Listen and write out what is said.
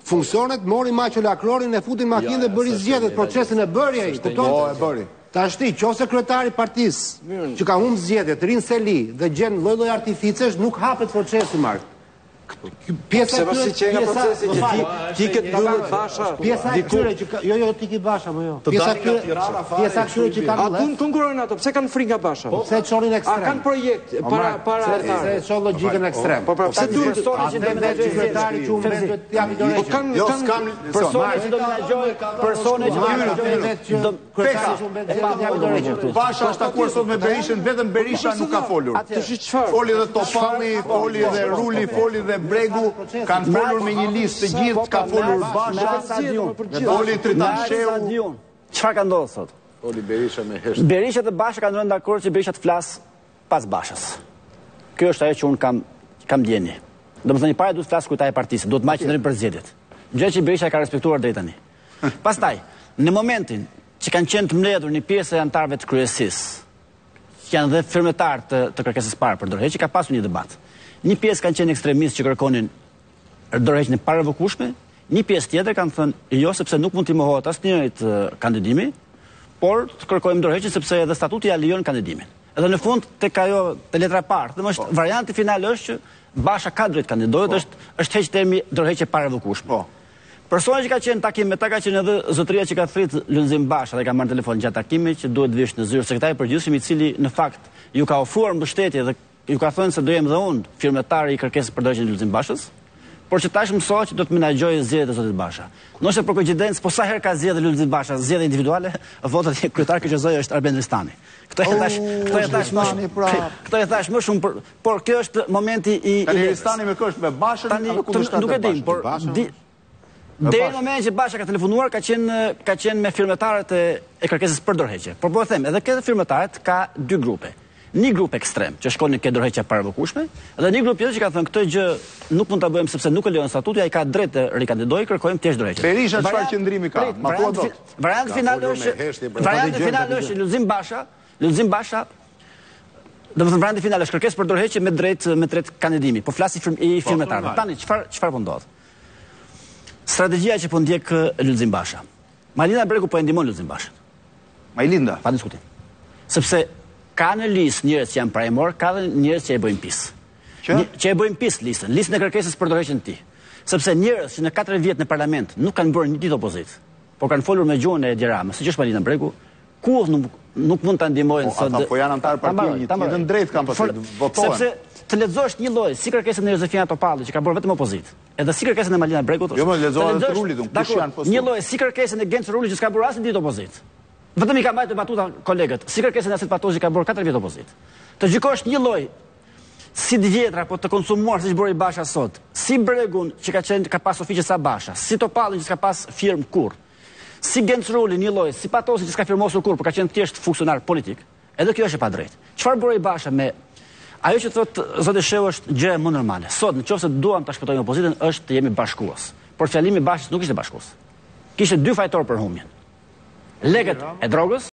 Funksionet mori Maqolakrorin e futin makinë dhe bëri zgjedhjet, procesin e bëri ai, kupton? Po, e bëri. Tashti, qoftë sekretari i partisë që ka humbë zgjedhjet, Rin Seli dhe gjen lloj-lloj artificesh, nuk hapet procesi Mark. Pjesa e procesi që ti ke dëllë Basha. Pjesa e këtyre që jo ti ke Basha, po jo. Pjesa e këtyre që kanë. A duan konkurrojnë ato? Pse kanë frikë nga Basha? Pse çonin ekstrem? A kanë projekt para se çon logjikën ekstrem. Po pse duan personat që ndërmjet sekretari që humbën duhet të japi dorë. Kanë persone që do menaxhojnë, persone që do menaxhojnë Basha është takuar sot me Berishën, vetëm Berisha nuk ka folur. Foli dhe Topalli, foli dhe Ruli, foli dhe Bregu, kanë folur me një listë të gjithë, ka folur Basha, foli Tritansheu. Çfarë ka ndodhur sot? Foli Berisha me hesht. Berisha dhe Basha kanë rënë dakord që Berisha të flas pas Bashës. Kjo është ajo që un kam ndjeni. Domethënë para duhet të flas kujtaj partisë, duhet të marrë qendrim për zgjedhjet. Gjë që Berisha ka respektuar deri tani. Pastaj, në momentin që kanë qenë të mbledhur një pjesë e anëtarëve të kryesisë, që janë dhe firmetarë të kërkesës parë për dorëheqje, ka pasur një debat. Një pjesë kanë qenë ekstremistë që kërkonin dorëheqjen e parevëkueshme, një pjesë tjetër kanë thënë jo sepse nuk mund të mohohet asnjërit kandidimi, por të kërkojmë dorëheqjen sepse edhe statuti ja lejon kandidimin. Edhe në fund tek ajo te letra e parë, domosht varianti final është që Basha ka drejt kandidohet, është heq termi dorëheqje parevëkueshme. Persona që ka qenë takim me ta ka qenë edhe zotëria që ka thrit Lulzim Basha dhe ka marrë telefon gjatë takimit që duhet vish në zyrë sekretari i përgjithshëm i cili në fakt ju ka ofruar mbështetje dhe ju ka thënë se do jem dhe unë firmetari i kërkesës për dorëheqjen e Lulzim Bashës, por që tash mësohet që do të menaxhojë zgjedhjet e zotit Basha. Nëse për koincidencë, po sa herë ka zgjedhë Lulzim Basha, zgjedhje individuale, votat e kryetar kryqëzoi është Arben Ristani. Këto e thash më shumë, por kjo është momenti i Ristani me kësht me Bashën apo kundërshtar? Nuk e di, por deri në momentin që Basha ka telefonuar ka qenë me firmetarët e kërkesës për dorëheqje. Por po e them, edhe këto firmetarët ka dy grupe. Një grup ekstrem që shkon në dorëheqje parevëkueshme, dhe një grup tjetër që ka thënë këtë gjë nuk mund ta bëjmë sepse nuk e lejon statuti, ai ka drejt të rikandidojë, kërkojmë thjesht dorëheqje. Berisha çfarë qëndrimi ka? Ma thua dot. Varianti final është Lulzim Basha. Domethënë varianti final është kërkesë për dorëheqje me drejt kandidimi. Po flasi i firmetarëve. Tani çfarë po ndodh? Strategjia që po ndjek Lulzim Basha. Malina Bregu po e ndihmon Lulzim Bashën. Majlinda. Pa diskutim. Sepse ka në listë njerëz që janë parajmor, ka dhe njerëz që e bëjnë pis. Që e bëjnë pis listën e kërkesës për dorëheqjen e tij. Sepse njerëz që në 4 vjet në parlament nuk kanë bërë një ditë opozitë, por kanë folur me gjuhën e Gjeramës, siç është Malina Bregu, nuk mund ta ndihmojnë sot. Po janë antar partie, një drejt kanë pasur votojnë. Sepse të lexosh një lloj si kërkesën e Jozefina Topalli që ka bërë vetëm opozitë, edhe si kërkesën e Malina Bregut. Jo, më lexohen të Rulit, kush janë postur. Një lloj si kërkesën e Genç Rulit që s'ka bërë asnjë ditë opozitë. Vetëm i ka mbajtur batuta kolegët, si kërkesën e Asit Patozi ka bërë 4 vjet opozitë. Të gjykosh një lloj si të vjetra apo të konsumuar siç bëri Basha sot, si Bregun që ka pas ofiqe sa Basha, si Topallin që s'ka pas firmë kurr, si Genç Ruli një lloj, si Patozi që s'ka firmosur kurr, por ka qenë thjesht funksionar politik. Edhe kjo është e padrejtë. Çfarë bëri Basha me ajo që thot zoti Sheu është gjë më normale. Sot nëse duam ta shpëtojmë opozitën është të jemi bashkues. Por fjalimi i Bashës nuk ishte bashkues. Kishte dy fajtor për humbjen. Legët e drogës